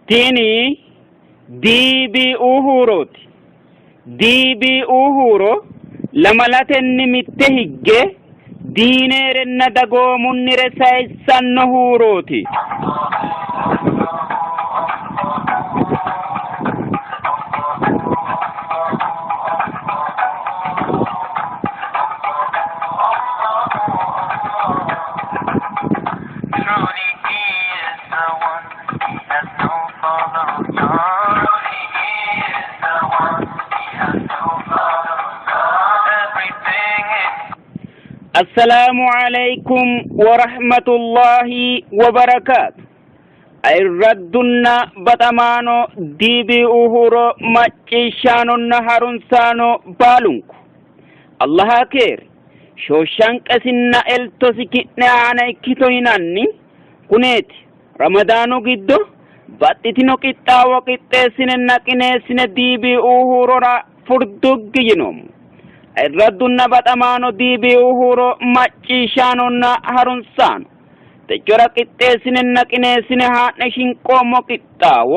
tini diibii uhurooti. diibii uhuro lamalatenni mitte higge diineerenna dagoomunnire sayissanno huurooti. السلام عليكم ورحمة الله وبركاته. الردنا بطمانو ديبي أهورو مچيشانو نهارنسانو بالونكو الله كير شوشانك أسنا التوسكتنا عنا كتويناني كنيت رمضانو جدو باتتنو كتا وكتاسين نكناسين ديبي أهورو را فردوك جنوم الردنا بطمانو ديبي أهورو مچيشانو نهارنسانو تجرا كتاسين نكناسين هاتنشين قومو كتاو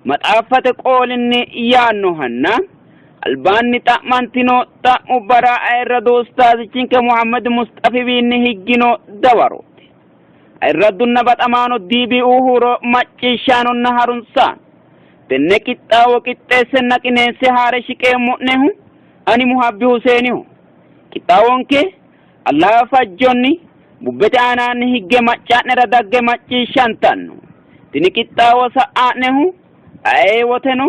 متعفت قولني يانو هنا الباني تأمانتنو تأمبرا الرد أستاذ محمد مصطفى بن هجينو دواروت الرد النبات أمانو ديبي أهورو مچيشانو نهارنسان تنه كتاو كتاسين نكناسي هارشكي مؤنهو أني محبي حسينيو كتاوانك الله فجوني ببتانا نهجي مچان ردق مچيشان تنو تنه كتاو سآنهو أيوتنو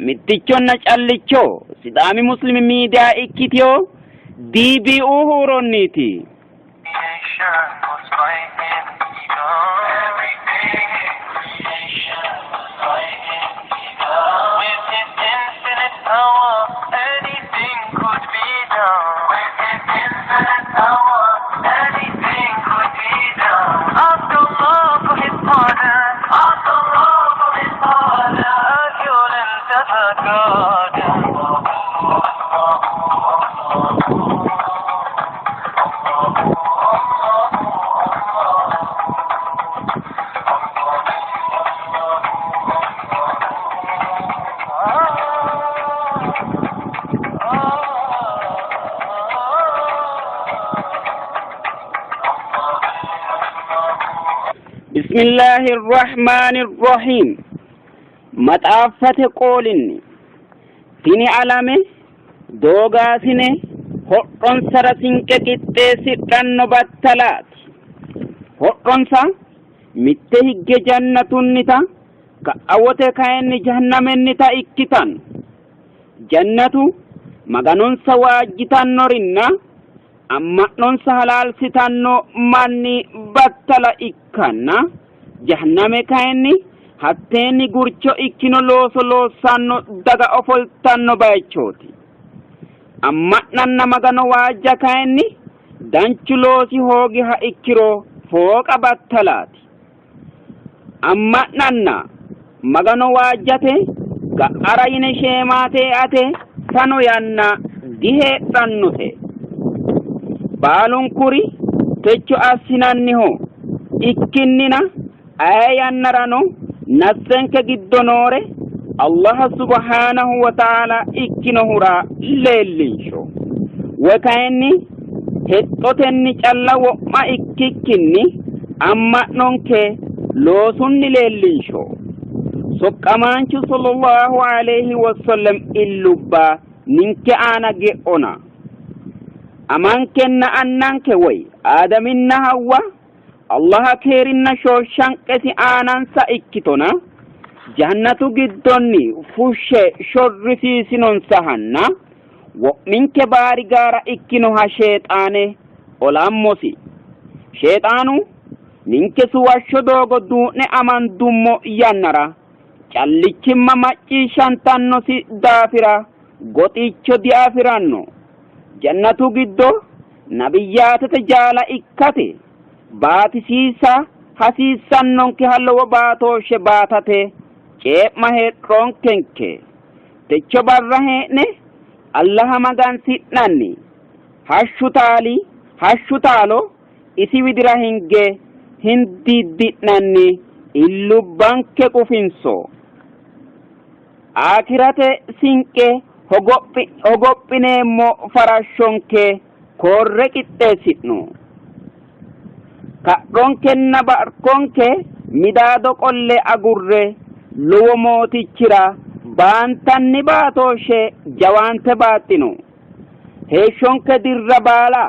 mittichon na callicho sidami muslim media ikkitiyo dibi uhuronniti بسم الله الرحمن الرحيم متعفت قولني تيني علامة دوغا سيني هرقن سرسينك كتاسي رنو باتلات هرقن سا متهج جنة نتا كأوتي كاين جهنم نتا اكتان جنة مغانون سواجتان نورنا أما نون سهلال ستانو ماني باتلا إكانا جهنم كايني hatteenni gurcho ikkino looso loossanno daga ofoltanno bayichooti amma'nanna magano waajja kayinni danchu loosi hoogi ha ikkiro fooqa battalaati amma'nanna magano waajjate ga'ara yine sheemaatee ate sano yanna diheedhannote baalunkuri techo assinanniho ikkinnina ayannarano nassenke giddonore Allah subhanahu wa ta'ala ikkinohura leellinsho wekayni hettotenni calla wo'ma ikkikkinni amma nonke loosunni leellinsho soqqamaanchu sallallahu alayhi wa sallam illubba ninke aana ge'ona amankenna annanke way adaminna hawa Allah keerinna shooshanqesi aanansa ikkitona jannatu giddonni fushshe shorrisiisinonsa hanna wo'minke baari gaara ikkino ha sheexaane olammosi sheexaanu ninke suwashsho doogo duu'ne amandummo yannara callichimma macciishshantannosi daafira goxiicho diafiranno jannatu giddo nabiyyaatete jaala ikkate baatisiisa hasiissannonke hallowo baatooshe baatate cee'ma heedhonkenke techo barra hee'ne allaha magansi'nanni hashshu taalo isi widira hinge hindiddi'nanni illubbanke qufinso akirate sinqe hogophineemmo farashshonke korre qixxeessi'nu kadhonkenna barkonke midaado qolle agurre lowo mootichira baantanni baatooshe jawaante baaxxinu heeshshonke dirra baala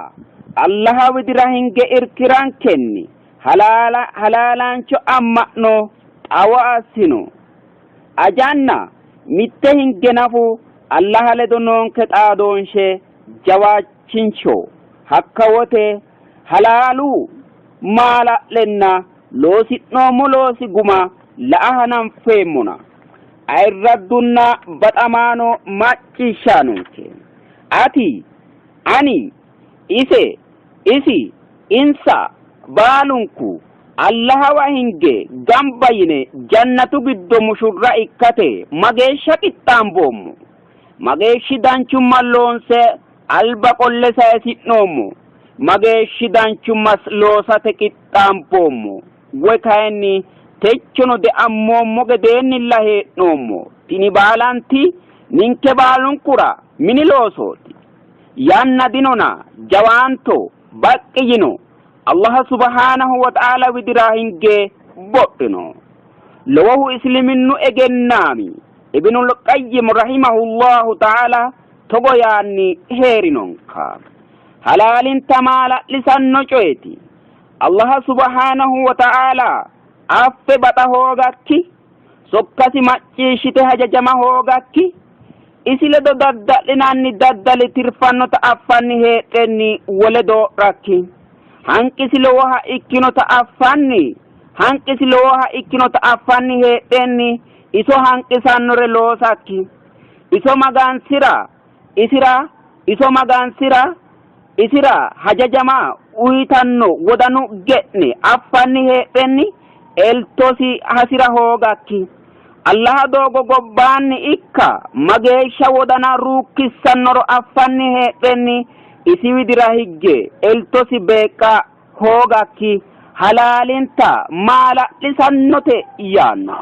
allaha widira hinge irkirankenni halaalancho amma'no xawo assinu ajanna mitte hinge nafu allaha ledo noonke xaadoonshe jawaachincho hakka wote halaalu maala'lenna loosi'noommo loosi guma la'a hananfeemmona ayirraddunna baxamaano macciishshaanonke ati ani isi insa baalunku allahawa hinge gamba yine jannatu giddo mushurra ikkate mageeshsha qixxaamboommo mageeshshi danchumma loonse alba qolle sayisi'noommo mageeshshi danchummas loosate qixxaamboommo woy kayinni techono de'ammoommo gedeennilla hee'noommo tini baalanti ninke baalunkura mini loosooti yanna dinona jawaanto baqqi yino Allah subhanahu wa ta'ala widira hinge boɗɗino lowohu isliminnu egennaami ibnul qayyim rahimahullahu ta'ala togo yaanni heerinonka halaalinta maala'lisanno coyeeti Allah subhanahu wa ta'ala affe baxa hoogakki sokkasi macciishshite hajajama hoogakki isi ledo dadda'linanni daddali tirfannota affanni heedhenni woledo rakki hanqisi lowoha ikkinota affanni heedhenni iso hanqisannore loosakki iso magansira isira hajajama uyitanno wodanu ge'ne affanni heedhenni eltosi hasira hoogakki Allah doogo gobbaanni ikka mageeshsha wodana ruukkissannoro affanni heedhenni isi widira higge eltosi beeqa hoogakki halaalinta maala'lisannote yaanno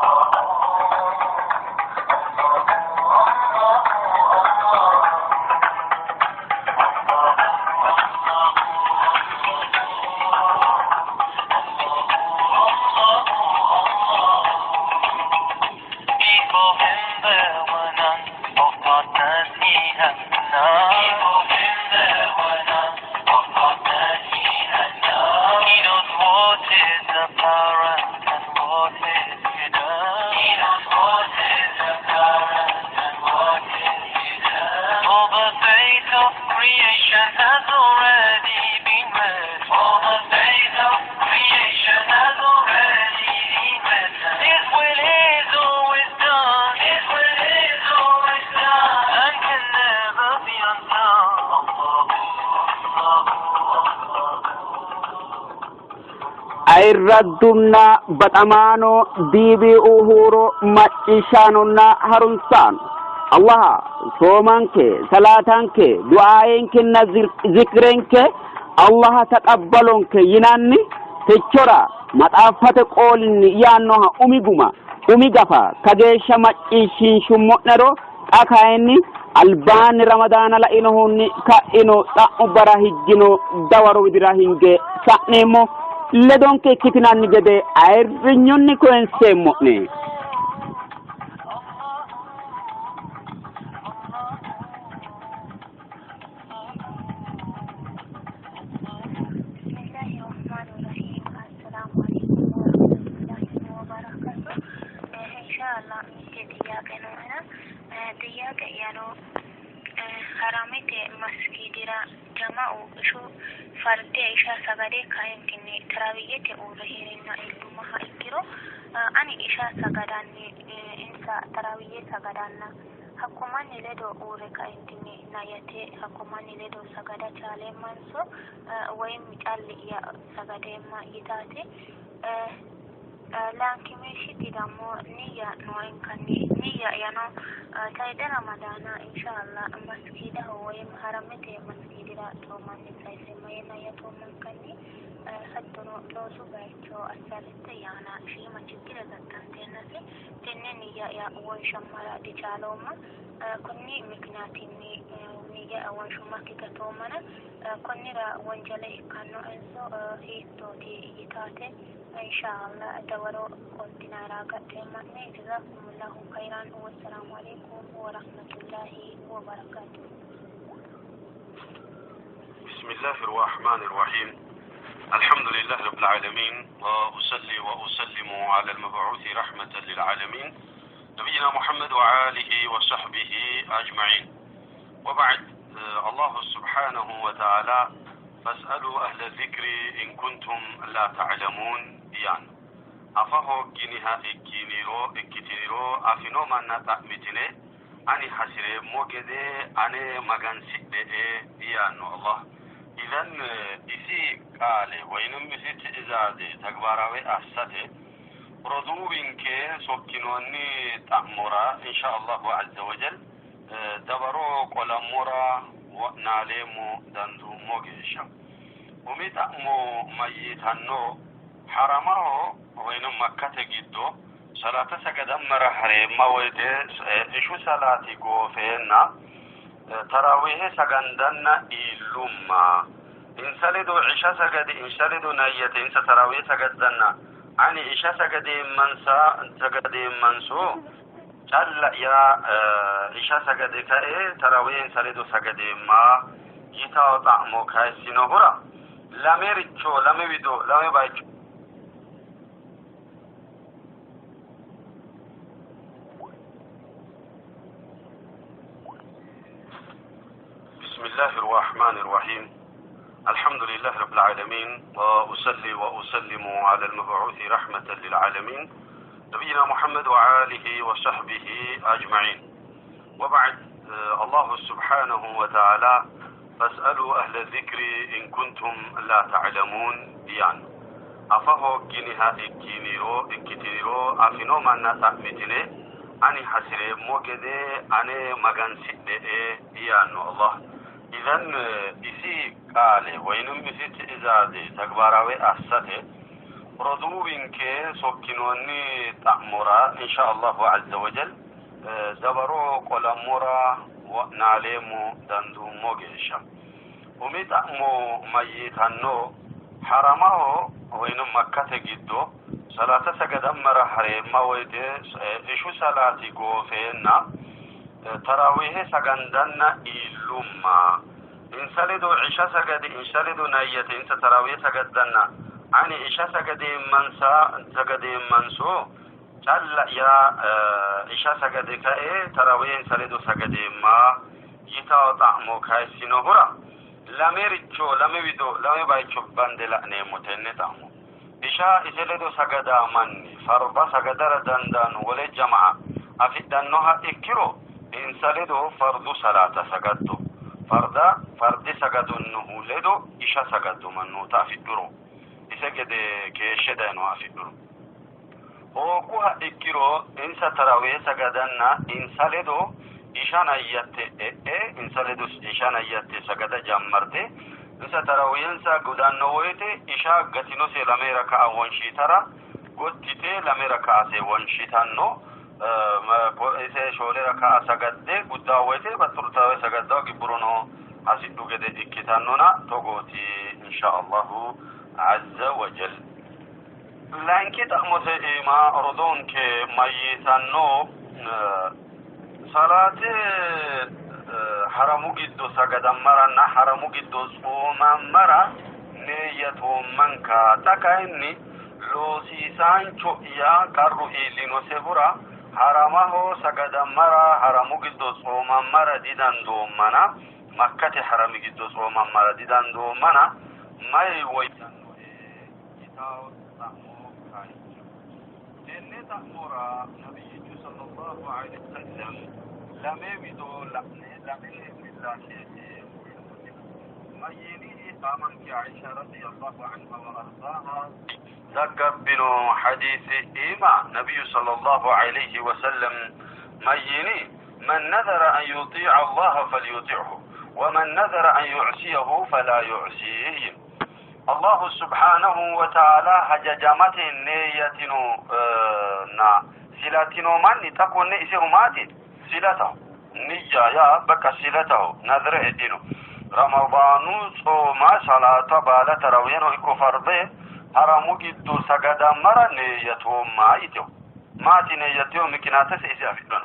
ayirraddunna baxamaano diibii uhuro macciishaanonna harumsaan Allah soomanke salaatanke du'aayenkenna zikrenke Allah taqabbalonke yinanni techora maxaaffate qoolinni yaannoha umi gafa kageeshsha macciishiinshummo'nero xa kayinni albaanni ramadaana la'inohunni ka'ino xa'mu bara higgino dawaro widira hinge sa'neemmo ledonke ikkitinanni gede ayirrinyonni koyenseemmo'ne haramite masjidira jama'u ishu farde isha sagade kaentini tarawiyete urehirina ilmuha ikkiro ani isha sagadanni insa tarawiye sagadanna hakkumani ledo ure kaentini nayate hakkumani ledo sagada chale manso woyim calli ya sagade ma yitate لكن ماشي دامو نية نوعين كني نية يعني تايد رمضان إن شاء الله مسجد هو يمهرمته مسجد لا تومن سايس ما ينايا تومن كني حتى لو سبعتو أسالت يعني شيء ما تقدر تنتين نسي تنني يا أول شمارة دجالوما كني مكناتني نيجا أول شمارة كتومنا كني را وانجلي كانوا إنسو هيتو تي يتاتي إن شاء الله دوروا قلتنا راقة مأني جزاكم الله خيرا والسلام عليكم ورحمة الله وبركاته. بسم الله الرحمن الرحيم. الحمد لله رب العالمين، وأصلي وأسلم على المبعوث رحمة للعالمين نبينا محمد وآله وصحبه أجمعين. وبعد، الله سبحانه وتعالى فاسألوا أهل الذكر إن كنتم لا تعلمون يعني أفهو جنها إكتنيرو أفنو من نتأمتني أني حسري موكدي أني مغانسيد يعني الله إذن إسي قال وإنم بسيت إزادي تكباراوي أحساتي رضوبين كي سوكينوني تأمورا إن شاء الله عز وجل دبرو قلمورا ونعلمو دندو موغيشا ومي تأمو ميتانو حرمه وإنم مكة جدو صلاة سجد مرة حريمة ويدي إشو صلاة قوفينا تراويه سجندنا إلوما إن سلدو عشاء سجد إن سلدو نية إن تراويه سجدنا عني عشاء سجد منسو جل يا عشاء سجد كأي تراويه سلدو سجد ما جيتا طعمو كايسينو هرا لامي ريتشو لامي بيدو لامي بايتشو. بسم الله الرحمن الرحيم. الحمد لله رب العالمين، وأصلي وأسلم على المبعوث رحمة للعالمين نبينا محمد وآله وصحبه أجمعين. وبعد، الله سبحانه وتعالى فاسألوا أهل الذكر إن كنتم لا تعلمون يعني أفهو جنها إكتنيرو أفنو من نتأمتني أني حسري موكدي أني مغانسيد يعني الله إذن إسي قال وإنم بسيت إزادي تكباراوي أحساتي رضوبين كي سوكينوني تأمورا إن شاء الله عز وجل دبرو قلمورا ونعلمو دندو موغيشا ومي تأمو ميتانو حرمه وإنم مكة جدو صلاة سجد مرة حريمة ويدي إشو صلاة قوفينا تراويه سجندنا إلوما إن سلدو عشاء سجد إن سلدو نية إن تراويه سجدنا عني عشاء سجد منسو جل يا عشاء سجد كأي تراويه سلدو سجد ما جيتا طعمو كايسينو هرا لامي ريتشو لامي بيدو لامي بايتشو باندلا نيموتين طعمو عشاء إسلدو سجدا مني فربا سجدر دندان ولي جماعة أفدنوها إكرو إن سلدو فرض صلاة سجدتو فرد سجدو إنه لدو إشا سجدو منو تافدرو إسجد كيشدانو أفدرو وكوها إكرو إن ستراوي سجدنا إن سلدو إشا نيت إن سلدو إشا نيت سجد جمرتي إن ستراوي إنسا قدان نويتي إشا قتنو سي لمي ركا وانشيترا قدتي لمي ركا سي وانشيتانو إذا شولي ركعة سجدة قداوته بطلتاوي سجدة كبرونو أسيدو كده إكتانونا توقوتي إن شاء الله عز وجل. لكن تأمس إما أرضون كميتانو صلاة حرمو جدو سجد مرة حرمو جدو صوما مرة نية منكا تكايني لو سيسان شوئيا كارو إيلينو سيبورا حرمه سجد مرة حرمو جدو صوما مرة ديدان دومنا مكة حرمي جدو صوما مرة ديدان دومنا ما يويتانو كتاو تأمو كاينجو جنة تأمورا نبي صلى الله عليه وسلم لم يبدو لمن الله ميني قامن عائشة رضي الله عنها وأرضاها تقبلوا حديث إيما نبي صلى الله عليه وسلم ميني من نذر أن يطيع الله فليطيعه ومن نذر أن يعصيه فلا يعصيه. الله سبحانه وتعالى هججمت نيتنو نا سلاتنو من تكون إسهمات سلته نية يا بك سلته نذر الدين رمضان صوم صلاة بالا تراوين إكو فرضه حرامو جدو سجد مرة نيتهم ما يتو ما تنيتهم مكناتس إسافدون.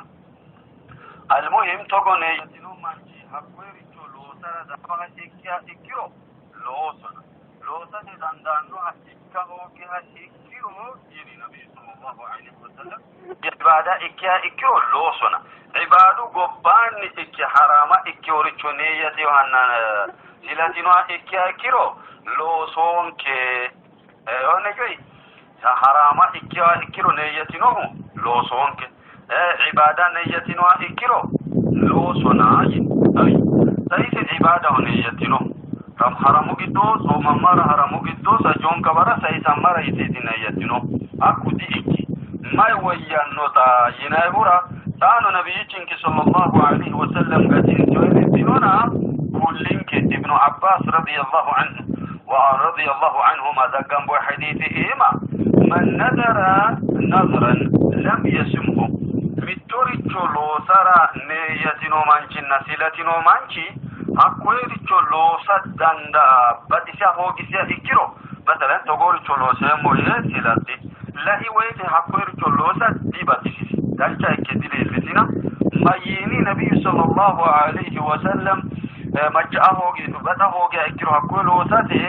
المهم تقول نيتنو مانجي حقوي لو سر دفع إكيرو لو سر لو سر دندانو إكاهو كها إكيرو يلي نبي صلى الله عليه وسلم عبادة إكيرو لو سر عبادو قبان إكي حراما إكيوري چونية يوهانا سلاتينو إكيرو لو سون كي ونجوي حراما إكيرو نيتينو لو سون كي عبادة نيتينو إكيرو لو سوناي سيس عبادة نيتينو رم حرامو قدو سوما مرة حرامو قدو سجون كبرا سيسا مرة يسيدي نيتينو أكو دي إكي ما يويانو تا ينايبورا تانو نبيك صلى الله عليه وسلم قدين جوهرتنونا كلنك ابن عباس رضي الله عنه ورضي الله عنهما ذكر بحديث إيما من نذر نذرا لم يسمه متوريتشو لو سرا نيتنو مانشي نسيلتنو مانشي أكويريتشو لو سدندا بديسا هوكيسيا إكيرو مثلا تقوليتشو لو سيمو يسيلتي لا إيويتي أكويريتشو لو سدي بديسي دالشا كدير الفتنة ميني نبي صلى الله عليه وسلم مجأه بته كأكره كل وسته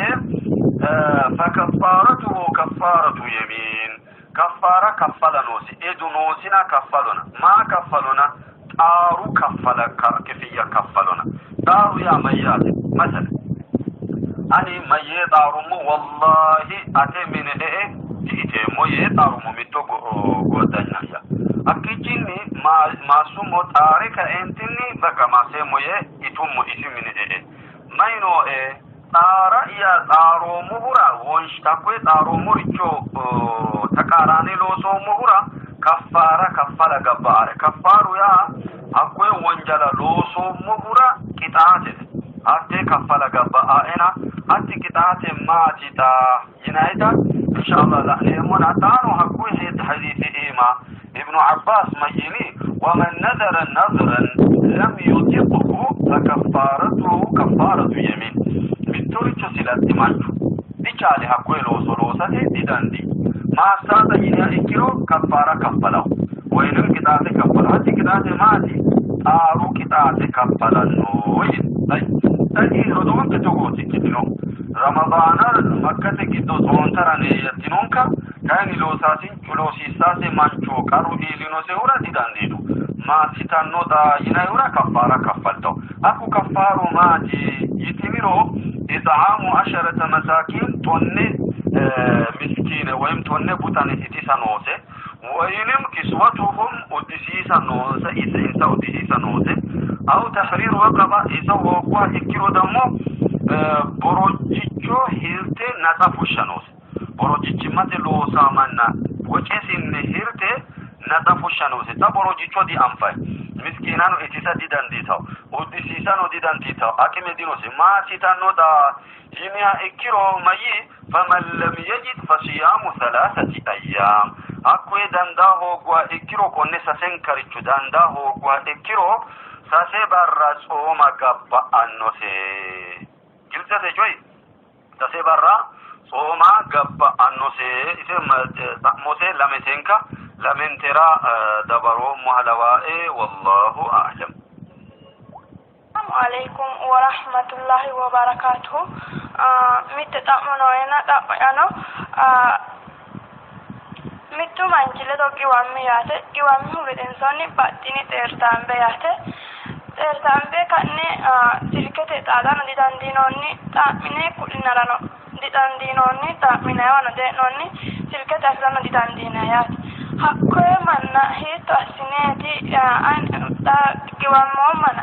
فكفارته كفارة يمين كفارة كفلا نوسي إدو نوسنا كفلنا ما كفلنا تارو كفلا كفية كفلنا تارو يا ميات مثلا أني ميت دارمو والله أتي من جئتي ميت دارمو ميتو قدنا يا أكيدني ما سمو تاريخ أنتني بقى ما سموه يتوم إسمين ما ينو تارا يا تارو مهورا وانشتاكوي تارو موريشو تكاراني لوسو مهورا كفارة كفارة جبار كفارو يا أكوي وانجلا لوسو مهورا كتاتي أتي كفارة جبار أنا أتي كتاتي ما تتا ينايتا إن شاء الله لأنهم أتانو هكوي حديث إيما ابن عباس ميني ومن نذر نذرا لم يطيقه فكفارته كفارة يمين بالتوريتشو سلات مانشو ديشالي هكوي لوسولوساتي ديداندي ما سادا ينيا إكيرو كفارة كفلاو وين الكتاتي كفلا هاتي كتاتي ماتي تارو كتاتي كفلا نوين تجي ردون كتوغوتي كتنو رمضان مكة كدو سونتراني يتنونكا كان لوساسين لوسيساسي مانشو كارو إلينو سيورا ديدانديدو ما ستانو دا ينايورا كفارة كفلتو أكو كفارو ماتي يتمرو إطعام 10 مساكين توني مسكين ويم توني بوتاني إتيسا نوسي وينم كسوتهم أدسيسا نوسي إنسا أدسيسا نوسي أو تحرير وقبا إذا وقوا إكيرو دمو بروجيشو هيرتي نتافوشا نوسي بروجيشمات لو سامانا وكيسين هيرتي نتافوشا نوسي تا بروجيشو دي أنفاي مسكينانو إتيسا دي دانديتاو أدسيسانو دي دانديتاو أكيم دينوسي ما تيتانو دا جميع إكيرو مايي فمن لم يجد فصيام 3 أيام أكوي داندا هوغوا إكيرو كونيسا سنكاريتشو داندا هوغوا إكيرو ساسي برا صوما قبا أنوسي جلسة جوي ساسي برا صوما قبا أنوسي إسم موسي لمتنكا لمن ترى دبرو مهلوائي والله أعلم. السلام عليكم ورحمة الله وبركاته. متتأمنوا هنا تأمنوا mittu manchile to giwammi yaate giwammi hugedensoonni baxxini xeertaambe yaate xeertaambe ka'ne silkete xaadano didandiinoonni xa'mine ku'linarano didandiinoonni xa'minayawano dee'noonni silkete afirano didandiina yaate hakkoye manna hiitto assineeti giwammoo mana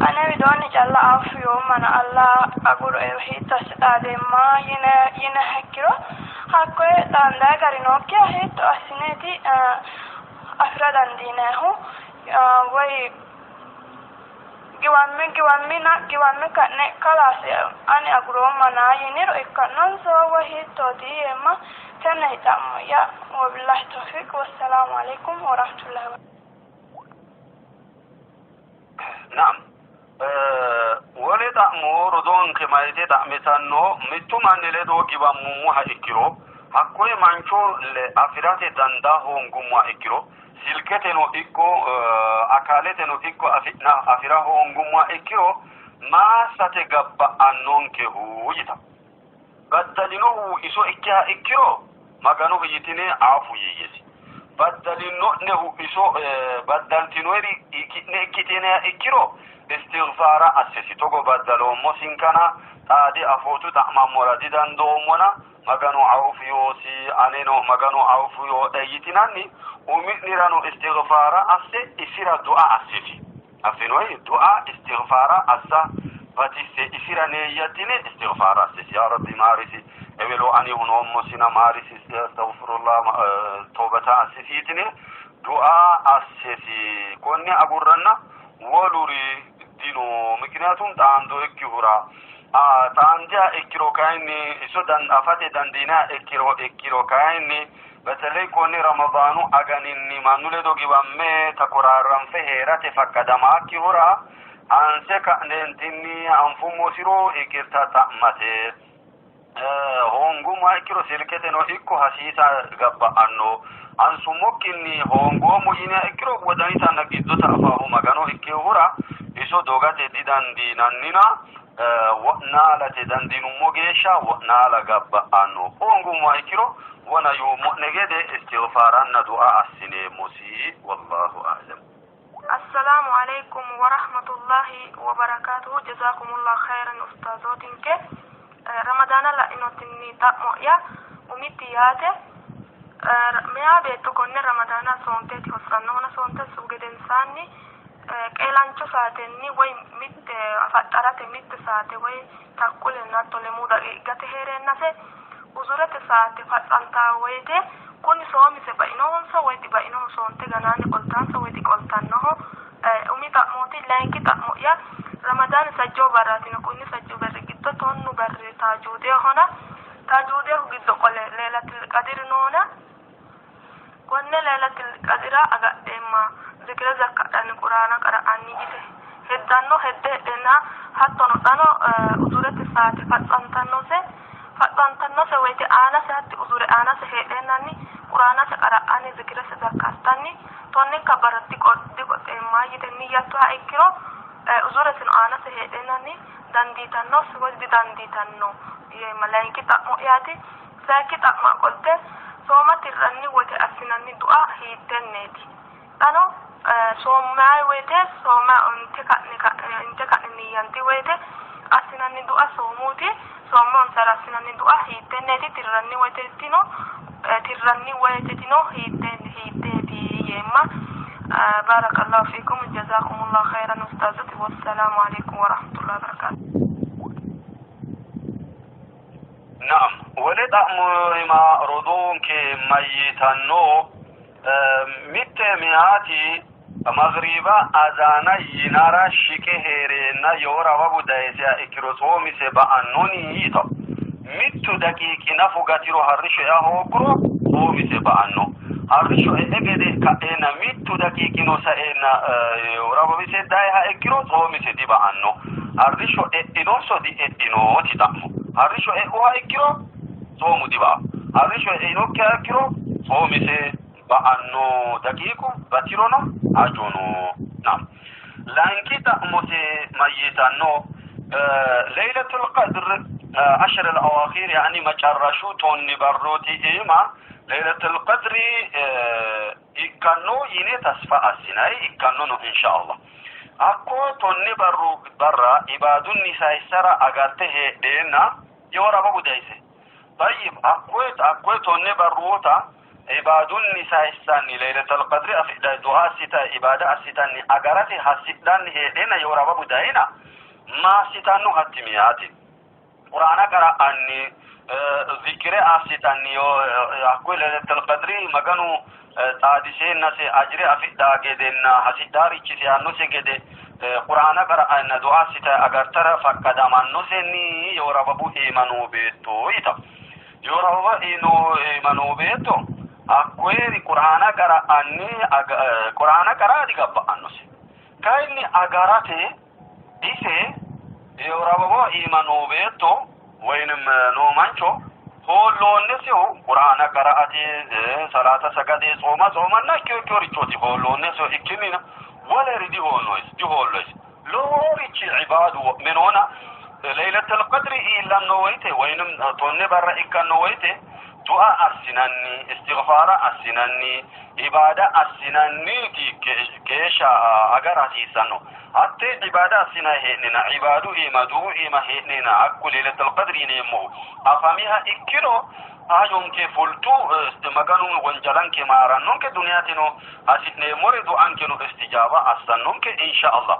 أنا بدون جل عفو من الله أقول إيه تسأل ما ينا هكرو هكوي تاندا كرينوكي هي تأسينتي أفراد دينه وي جوامي كأنه كلاس أنا أقول منا ينير إكنون سو وهي تودي ما تنهتم يا وبالله التوفيق والسلام عليكم ورحمة الله وبركاته. نعم ولد أمور دون كما يتدع مثانو متومان لدو جبا مموها إكرو هكوي مانشو لأفرات دنده نقوموا إكرو سلكتنو إكو أكالتنو إكو أفراه نقوموا إكرو ما ستقبع أنون كهو يتا بدلنوه إسو إكها إكرو مغانو يتني عافو ييسي بدلنو نهو إسو بدلتنويري إكتنا إكرو استغفار أسسي توقو بدلو موسينكنا تادي أفوتو تأمام مرادي دندومونا مغانو عوف يوسي أنينو مغانو عوف يو أيتناني ومئنرانو استغفار أسي إسيرا دعاء أسسي أفنوي دعاء استغفار أسا فتسي إسيرا نيتني استغفار أسسي يا ربي مارسي ولو أني هنو موسينا مارسي استغفر الله توبتا أسسيتني دعاء أسسي كوني أقررنا ولوري دينو مكنياتهم تاندو إكيورا تانجا إكيرو كايني إسودان أفاتي داندينا إكيرو كايني بتلي كوني رمضانو أغانيني مانولدو جوامي تقرارن فهيرات فكدما إكيورا أنسكا ننتيني أنفمو سيرو إكيرتا تأمتي هونغوما إكيرو سيلكتنو إكو حسيسا غبا أنو أنسو مكيني هونغومو إنا إكيرو ودانيتا نقيدو تأفاهو مغانو إكيورا إسو دوغاتي ديدان دينانينا ونالة دندين موجيشا ونالة غبا أنو هونغوما إكيرو وانا يوم نجد استغفارنا دعاء السنة موسي والله أعلم. السلام عليكم ورحمة الله وبركاته. جزاكم الله خيرا أستاذوتينك. رمضان لا إنه تني تأمؤيا ومتياته ميا بيتكون رمضان سونتي حسنا هنا سونتي سوجد إنساني كيلانشو ساعتني وي مت فترات مت ساعة وي تقول إنها تلمودا إجتهر الناس وزورة ساعة فتنتا ويته كوني سوامي سبعينهم سويتي بعينهم سونتي جناني قلتان سويتي قلتانه أمي تأموتي لينكي تأمؤيا رمضان سجوا براتنا كوني سجوا برجيتو تونو بر تاجودي هنا تاجودي هو جدو قل ليلة القدر نونا كوني ليلة القدر أقعد إما ذكر زكاة القرآن قرآني جته هدانو هدنا حتى نطانو أزورة ساعة فتنتنو سويتي أنا سهت أزورة أنا سهدناني قرآن قرآني ذكر زكاة توني كبرتي قد إما جتني يتوها إكرو أزورة أنا سهدناني دنديتنو سويتي دنديتنو ملايكي تأمؤياتي ساكي تأمأ قلت سوما ترني وتأسنني دعاء هيتنيتي أنا سوما ويته سوما انتكأني ينتي ويته أسنني دعاء سوموتي سوما انسر أسنني دعاء هيتنيتي ترني ويتتنو ترني ويتتنو هيتنيتي يما بارك الله فيكم جزاكم الله خيرا أستاذتي والسلام عليكم ورحمة الله وبركاته. نعم ولد أمرما ردون كميتانو متمياتي مغربا أذانا ينارا شكي هيرينا يورا وابو دايسيا إكروسومي سبا أنوني يطا متو دقيقي نفقاتيرو هرشو ياهو كرو سومي سبا أنو هرشو إيجده كأينا متو دقيقي نوسائنا يورا وابو سيدايها إكرو سومي سيديبا أنو هرشو إنوسو دي إنو تتعمو هرشو إيقوها إكرو سومو ديبا هرشو إنوكا إكرو سومي سيبا أنو دقيقو باتيرونا أجونو نعم لانكي تأمسي ميتانو ليلة القدر عشر الأواخير يعني مجرشو توني بروتي إيما ليلة القدر إكانو يني تسفى السناي إكانو إن شاء الله أكو توني برا إبادو النساء سرى أغارته دينا يورا بابو دايسي طيب أكو توني بروتا عباد النساء الساني ليلة القدر أفئدة دعاء ستا عبادة الستاني أغارتي حسدان هيدين يورابا بداينا ما ستانو هتمياتي قرآن قرأ أني ذكر الستاني أقول ليلة القدر مغانو تادسين نسي أجري أفئدة جدنا حسداري چسي أنو سيجد قرآن قرأ أن دعاء ستا أغارتر فقدامان نسيني يورابا إيمانو بيتو إيتا يورابا إيمانو بيتو أكويري قرآن قرأ أني قرآن قرأ دي قبع أنوسي كايني أغاراتي إيسي يورابو إيمانو بيتو وينم نومانشو هو لون نسيو قرآن قرأتي صلاة سقدي صوما ناكيو كوريشوتي هو لون نسيو إكينينا ولا ريدي هو نويس دي هو لويس لو ريتشي عباد من هنا ليلة القدر إلا نويته وينم توني برا إكا نويته دعاء السناني استغفار السناني عبادة السناني كيشا أغر حسيسانو حتى عبادة السنانينا عبادو إيما دو إيما هينينا أكو ليلة القدر نيمو أفاميها إكيرو آيون كي فلتو استمغانو وانجلان كي مارانون كي دنياتينو أسيتني موردو أنكينو استجابة أستنون كي إن شاء الله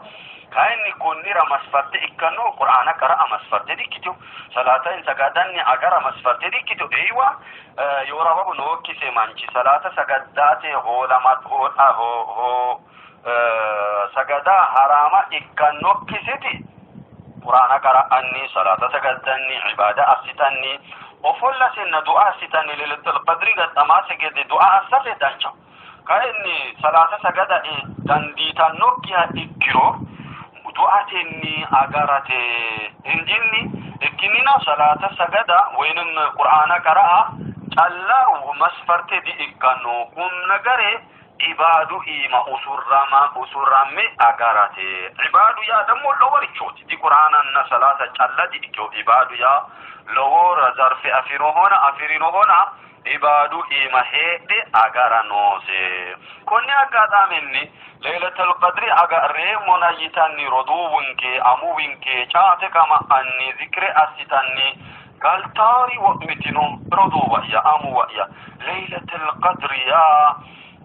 كاين كونيرا مسفرت إكانو قرآن قرأ مسفرت دي كتو صلاة إن سقادني أقرأ مسفرت دي كتو أيوة يورابو نوكي سيمانشي صلاة سقاداتي غولمات هو سقادا حراما إكانو كسيتي قرآن قرأ أني صلاة سقادني عبادة أستاني وفلا سن دعاء أستاني ليلة القدر قد أماسي قد دعاء أستاني دانشا كاين صلاة سقادا دانديتا نوكيها إكيرو دعاتني أغارتي إنجني إكنينا صلاة سجدة وينم قرآن قرأ الله ومسفرت دي إكانو كم نغري عبادو إيما أسرامي أغارتي عبادو يا دمو لور چوتي دي قرآن أن صلاة چلا دي إكو عبادو يا لور ظرف أفرينو هنا عبادو إيما هيد أغارنوسي كوني أغادا مني ليلة القدر أغاري منايتاني ردوونكي أموونكي چاعت كما أني ذكر أستاني قال تاري وقمتنو ردوة يا أمو يا ليلة القدر يا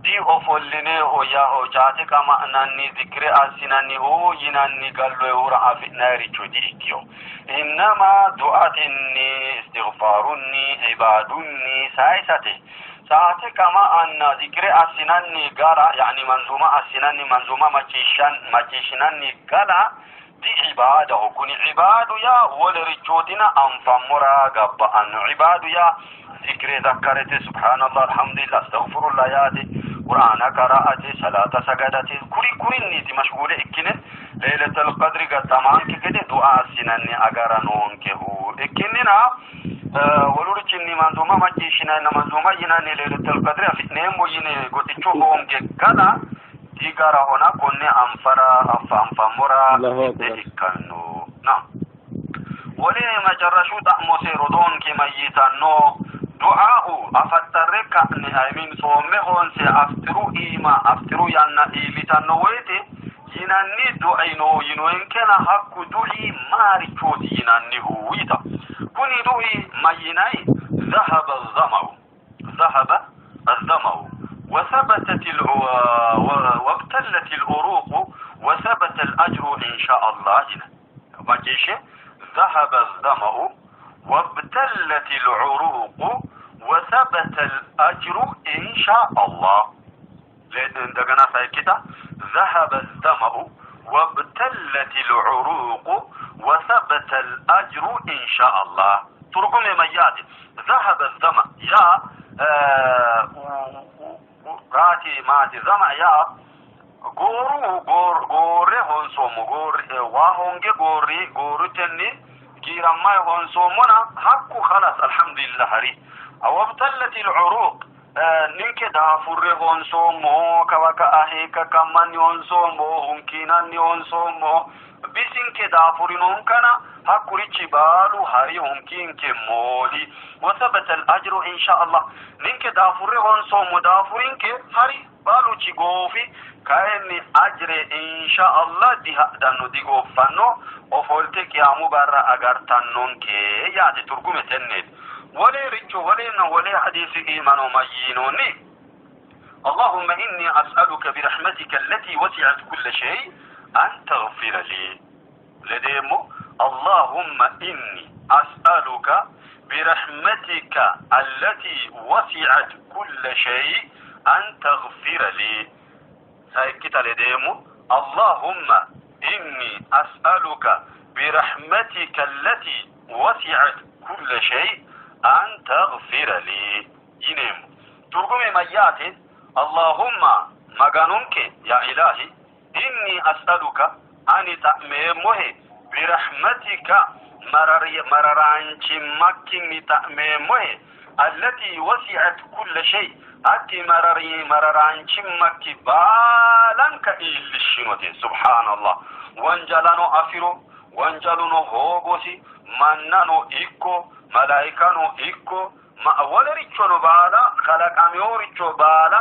دي أفلني هو يا هو چاعت كما أنني ذكر أستاني هو يناني قالوا يورع في ناري چوديكيو إنما دعاتني استغفارني عبادني سايساتي ساعتي كما أن ذكر أسناني قالا يعني منظومة أسناني منظومة مجيشناني قالا دي عباده كن عباد يا ولرجوتنا أنفمرا قبا أن عباد يا ذكر ذكرت سبحان الله الحمد لله استغفر الله ياتي قرآن قراءتي صلاة سجدتي كوري نيتي مشغولة إكنه ليلة القدر قد تمام كده دعاء أسناني أقرانون كهو إكننا ولورچني منظومه مجيشنا منظومه يناني ليلة القدر فتنهم ويني قوتيچو هم كدا تيغارا هنا كوني انفرا افامورا ديكانو نعم ولي مجرشو تأموسي ردون كي ميتانو دعاء افترك نهايمين صومه هونسي افترو يانا إيلتانو ويتي يناني دعينو ينوين كان حق دعي ماري چوتي يناني هويتا كوني دوي ميناي ذهب الظمأ وابتلت الأروق وثبت الأجر إن شاء الله ما جيش ذهب الظمأ وابتلت العروق وثبت الأجر إن شاء الله دقنا سايكتا ذهب الظمأ وابتلت العروق وثبت الأجر إن شاء الله ترقم مياد ذهب الظمأ يا راتي ماتي ظمأ يا غوري هونسوم واهونجي غوري تني جيرماي هونسومنا حقو خلاص الحمد لله هري او ابتلت العروق نيكي دافور هونسومو كواكا اهيكا كمان هونسومو هنكينان هونسومو بسين كدافورين هنكنا هكوري بالو هاري هنكين كمولي وثبت الأجر إن شاء الله نينك دافوري هونسومو دافورين كهاري بالو تشيغوفي كأني أجر إن شاء الله دي هدانو دي غوفانو وفولتك يا مبارا أغار تنون كي ياتي ترقومة تنين ولي رجو ولي حديث إيمان مينوني اللهم إني أسألك برحمتك التي وسعت كل شيء أن تغفر لي لديمو اللهم إني أسألك برحمتك التي وسعت كل شيء أن تغفر لي هيك لديمو اللهم إني أسألك برحمتك التي وسعت كل شيء أن تغفر لي ينم ترجمة ميات اللهم مغانونك يا إلهي إني أسألك أن تأميمه برحمتك مررانش مكين تأميمه التي وسعت كل شيء أتي مررانش مكي بالانك إلشنوتي سبحان الله وانجلانو أفرو وانجلانو هوغوسي منانو إيكو ملائكانو إيكو ما ولريتشو بالا خلق أميوريتشو بالا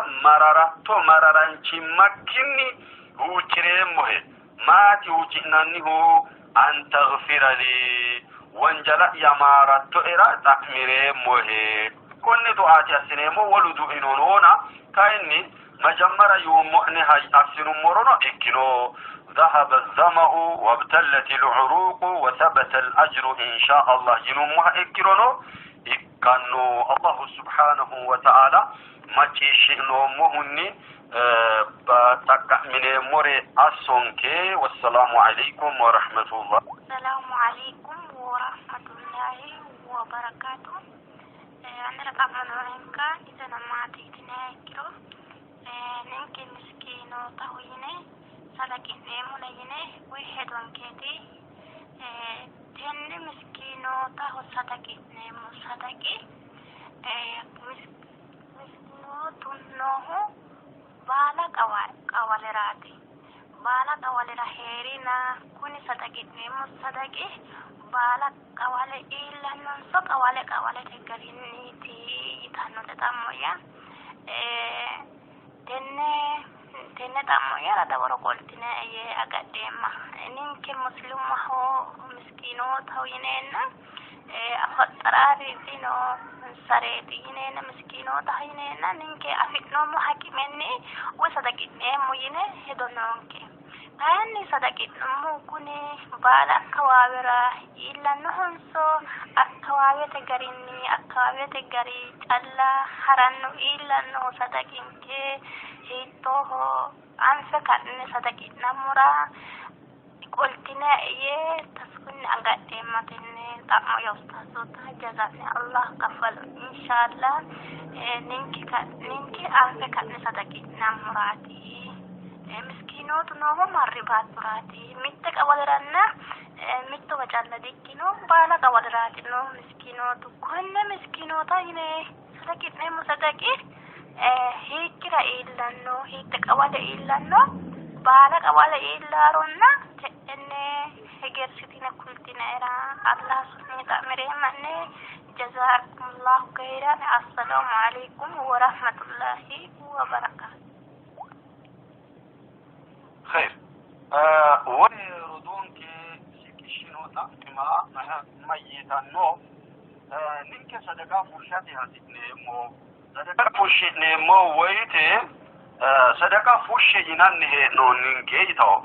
مررانش مكيني هو كريمه ماتي وجناني هو أن تغفر لي وانجلا يمارتو إرا تأميري موهي كوني دعاتي السنيمو ولدو إنونونا كايني مجمرة يوم مؤنها أفسن مرونا إكنو ذهب الظمأ وابتلت العروق وثبت الأجر إن شاء الله ينمها إكرونو إكانو الله سبحانه وتعالى ما تشئنو مهني بتقع من موري أسونكي والسلام عليكم ورحمة الله. السلام عليكم ورحمة الله وبركاته. أنا رقم منورنك إذا ما تيجينا كيلو نمكن مسكينو تهوينه صدقني منينه واحد وانكتي تن مسكينو تهو صدقني مصدقي مسكينو تنوه بالا قوالراتي بالا قوالرا هيرينا كوني صدقني مصدقي بالا قوالي إلا ننسو قوالي تقريني تي تانو تتامويا تنة تامويا ردا ورقولتنا أي أقديما نينك مسلم هو مسكينو تهوينينا أخطراري دينو سريدينينا مسكينو تهينينا نينك أفكنو محاكميني وصدقيني مويني هدونونك أني صدقيني موكوني بالا أكوابرا إلا نهنسو أكوابي تقريني أكوابي تقري ألا حرانو إلا نو صدقينك هيتوه أنفكرني صدقيني مرا قلتنا إيه تسكن أقدمتني طعم يستاذوتا جزاني الله كفل إن شاء الله نينكي أنفكرني صدقيني مراتي مسكينوت نوه مربات مراتي متك أول رنا متو وجال ديكينو بالا أول راتنو مسكينوت كن مسكينوتا ينه صدقيني مصدقي هيك رأيلا نو هيك أول إلا نو بالا أول إلا رنا إني هجر ستين كلتنا إلى الله سبحانه وتعالى مني جزاكم الله خيرا السلام عليكم ورحمة الله وبركاته. خير وردون كي سيكشينو تأتما ميتا نو نينك صدقاء فرشاتي هاتفني مو صدقاء فرشاتي مو ويتي صدقاء فرشي جنانه نو نينك يتاو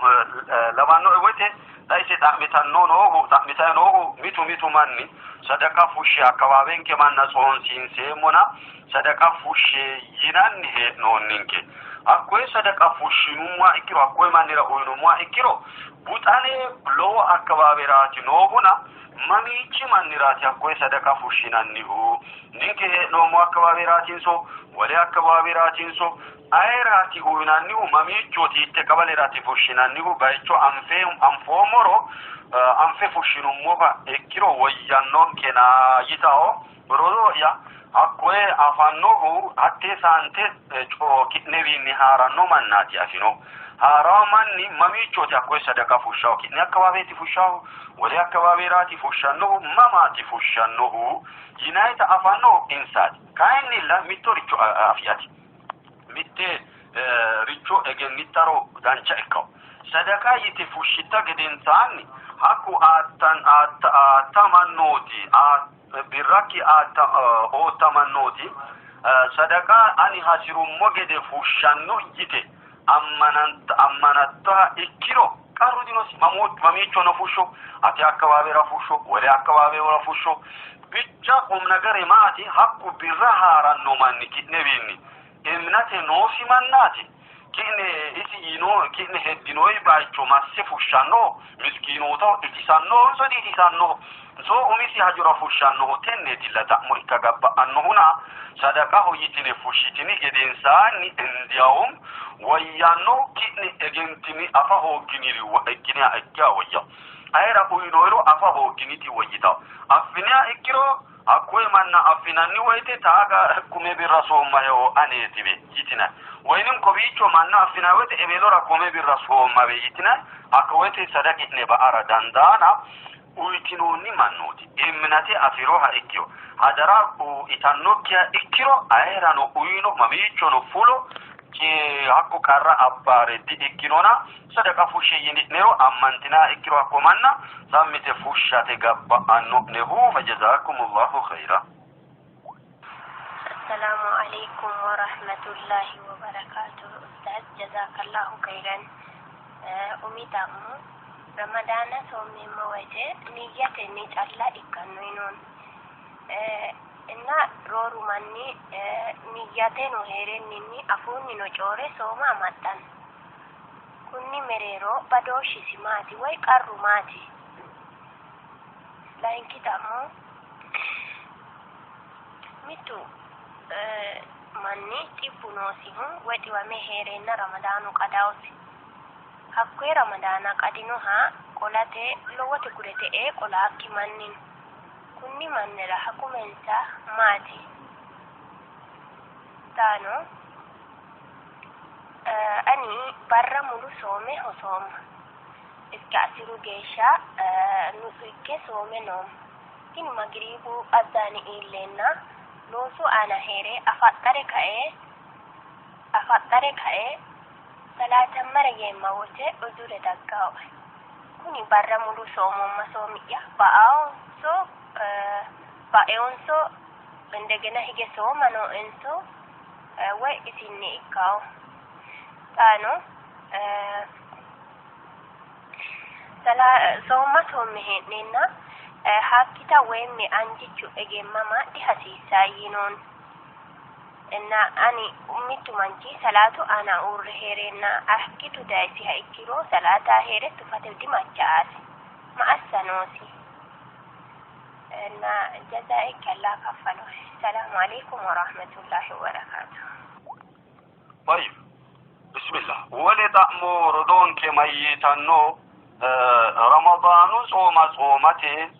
لما نو ويتي ليس تأمتا نو تأمتا نو ميتو ماني صدقاء فرشي أكوابين كمان نسون سينسي منا صدقاء فرشي جنانه نو نينك أكوي صدقة فوشينو ما إكيرو أكوي مانيرا أوينو ما إكيرو بوتاني لو أكبابيراتي نوبونا ماميشي مانيراتي أكوي صدقة فوشينا نيهو نينكي نو مو أكبابيراتي نسو ولي أكبابيراتي نسو أيراتي أوينا نيهو ماميشو تيتي كباليراتي فوشينا نيهو بايشو أنفومورو أنفي فوشينو موغا إكيرو ويانون كنا يتاو برودو يا أكوي أفنوه حتى سانتي كتنبي نهارانو مناتي أفنو هاراماني مميشوتي أكوي صدقة فوشاو كتني أكوابيتي فوشاو ولي أكوابيراتي فوشانوه مماتي فوشانوه جناية أفنوه إنساد كاين نلا ميتو ريچو أفياتي ميتي ريچو أجن نتارو دانچا إكاو صدقة يتي فوشيتا قدين تاني هكو آتمنوتي birraki o tamannoti sadaqa ani hasirummo gede fushanno yite ammanata ikkiro qarru dinos mamicho no fusho ati akkawaabera fusho wala akkawaabera fusho bicha qomnagare maati hakku birra haaranno manni kidnebinni emnate noosi mannati kine isi ino kine heddinoy baacho masse fushanno miskinoto itisanno so itisanno so umisi hajura fushanno tenne dillata mo ikagabba annuhuna sadaqa hoyitine fushitini gedensaani indiyaum wayanno kine egentini afa hoginiri wa egina akka wayya ayra kuinoiro afa hoginiti wayita afina ikiro akwe manna afinani wayte taaga kume birasoma yo anetibe yitina waynin ko bicho manna afina wayte ebelora kume birasoma be yitina akwete sadaqi ne ba ara dandana uitinoni mannoti emnate afiroha ikkio hadara itannokia ikkiro aerano uino mamicho no fulo ki hakku karra abbare di ikkinona sadaqa fushiyini nero ammantina ikkiro akkomanna sammite fushate gabba anno nehu fajazakumullahu khaira. Assalamu alaikum wa rahmatullahi wa barakatuh. Ustaz, jazakallahu khairan. Umitamu Ramadana soomimma wajhe niyyate ni calla ikkanno inon inna rooru manni niyyate no heerenninni afuunni no coore sooma amaddan kunni mereero badooshisi maati way qarru maati lainkitamu mitu manni xibbu noosihu way dhiwame heereenna ramadaanu qadaa'usi hakkee ramadana qadinoha qolate lowote gurete qola akki mannin kunni mannira hakumensa maati tano ani barra mulu soome hosooma iska asiru geesha nusu ikke soome noom in magribu adani illenna loosu ana heere afattare ka'e salata marage mawote udure daggaw kuni barra mulu somo masomi ya ba'aw so ba'eonso bendegena hige so mano enso wa isinni ikaw tano sala so masomi henna hakita wemme anjichu egemmama di hasisa yinon enna ani ummitu manchi salatu ana urherena ahkitu daisi haikiro salata heretu fatedi machaasi ma assanosi enna jazaika Allah kafalo. Assalamu alaikum wa rahmatullahi wa barakatuh. طيب بسم الله ولد موردون كما يتنو رمضان صومته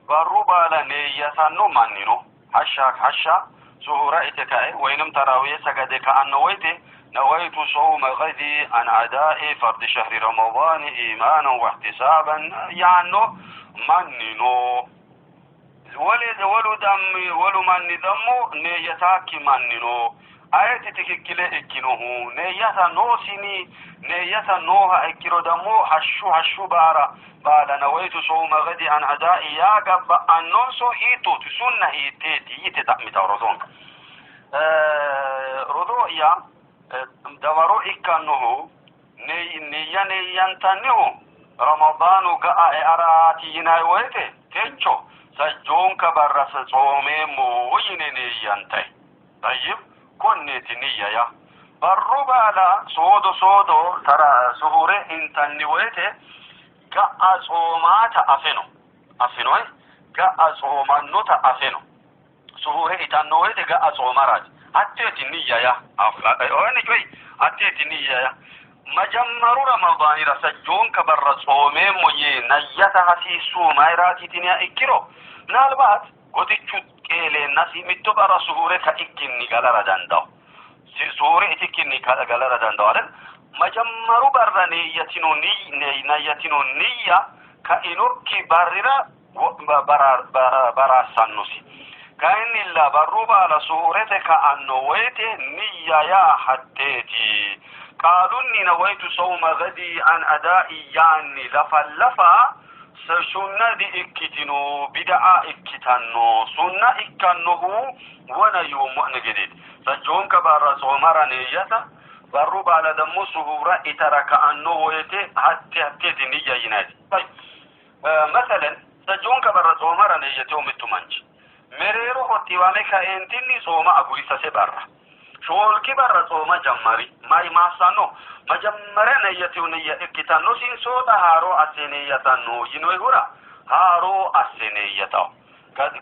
بربا لنيتنو منينو حشا سهورة اتكاء وينم تراوية سجدك عن نويت صوم غدي عن أداء فرض شهر رمضان إيمانا واحتسابا يعني مننو ولو من دمو نيتاك مننو آية تككله اكنوه نيتا نوسيني نيتا نوها اكرو دمو حشو بارا بعد نويت صوم غدي عن أداء يا قب النصو إيتو تسنة إيتي تتعمي تورزون رضوئيا دورو إكانوه نيانتانيو رمضان قاء أراتي نايويته تيجو سجون كبرس صومي موين نيانتي طيب كنت نيا بربالا صودو ترى سهورة انتنويته قاء صومات أفنو قاء صومانو تأفنو سهورة انتنويته قاء صومراج أتيت نيا أواني جوي أتيت نيا مجمر رمضان رسجون كبر صومي موي نيتها سيسو مايراتي تنيا إكرو نالبات قد كيلي نسي متبرا سهورة كإكني غالر داندو سهورة إتكني غالر داندو مجمر بر نيتنو نية كإنوكي برر برا سنوسي كأن الله بربا على سهورتك أنويت نية يا حتيتي قالوا إني نويت صوم غدي عن أداء يعني لفا سنة دي اكتنو بدعاء اكتنو سنة اكنه وانا يوم مؤن جديد سجون كبار صومر نية برو على دمو سهورة اترك انه ويتي حتى نية ينادي طيب مثلا سجون كبار صومر نية يوم التمنج مريرو قطيوامي كاينتيني صوما اقولي سبارة شول كبار صوما جمري ماي ماسانو مجمرة نية نية اكتنو سين صوتا هارو اسينية تنو ينوي هورا هارو اسينية تاو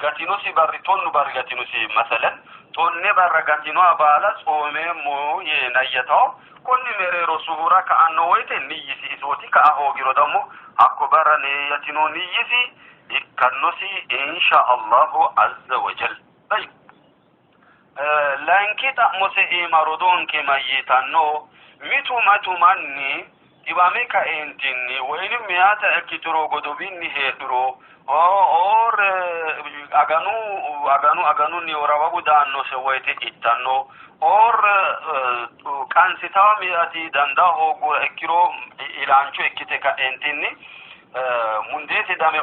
غاتينو سي باريتون بارغاتينو سي مثلا توني بارغاتينو ابالا صومي مو ينية تاو كوني مريرو سهورا كأنو ويتي نيسي اسوتي كأهو جيرو دمو اكو بارا نيتينو نيسي اكنوسي ان شاء الله عز وجل طيب لانكي تأمسي ايمارودون كما يتنو متو مني إبامي كأنتني وين مياتا اكترو قدوبيني هيترو اور اغانو نيورا وابدانو سويتي اتنو اور كان ستاو مياتي دندا هوغو اكيرو إلانچو اكتي كأنتني منديتي دامي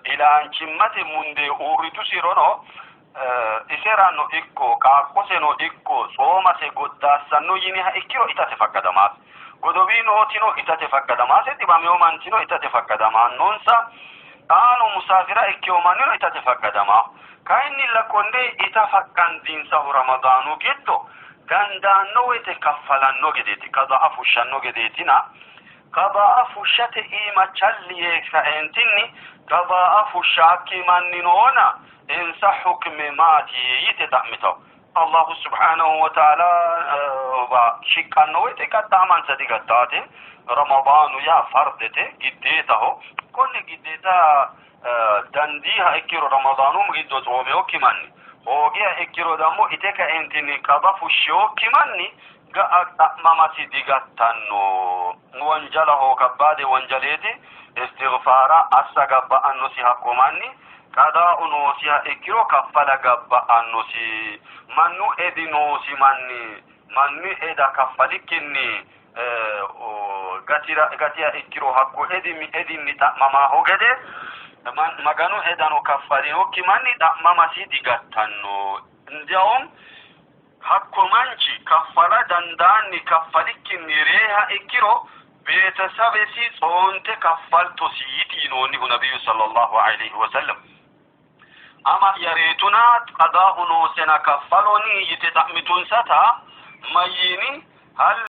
إلانچمتي مندي اوريتو سيرونو iserano ikko kaakoseno ikko soomase goddaassanno yiniha ikkiro itate fakkadamaas godowiinootino itate fakkadamaas dhibameo mantino itate fakkadamaannonsa xaano musaafira ikkeyo mannino itate fakkadamaa kayinni lakkonde ita fakkandinsahu ramadaanu giddo dandaanno woyte kaffalanno gedeeti qadaa fushshanno gedeetina qadaa fushshate iima challiye kaentinni qadaa fushshaakki manninoona انسى حكم ماتي يتدعمته الله سبحانه وتعالى وشكانه ويتكتا من صديقاته رمضان يا فردته جديته كل جديتا دنديها اكيرو رمضان مجدو صوميو كماني هوغيا اكيرو دمو اتكا انتني قضف الشو كماني ماما صديقاتانو وانجله كباد وانجليتي استغفارا أسقب أنسي حكماني kada unosia ekiro kafala gabba annosi mannu edinosi manni eda kafalikinni gatia ekiro hakko edini ta mama hogede maganu edano kafali hokki manni da mama si digattanno ndiawon hakko manchi kafala dandani kafalikinni reha ekiro beetasabe si sonte kafalto si yitinoni nabiyu sallallahu alaihi wasallam أما يريتنا قضاء نوسنا كفلوني يتدعمتون ستا ميني هل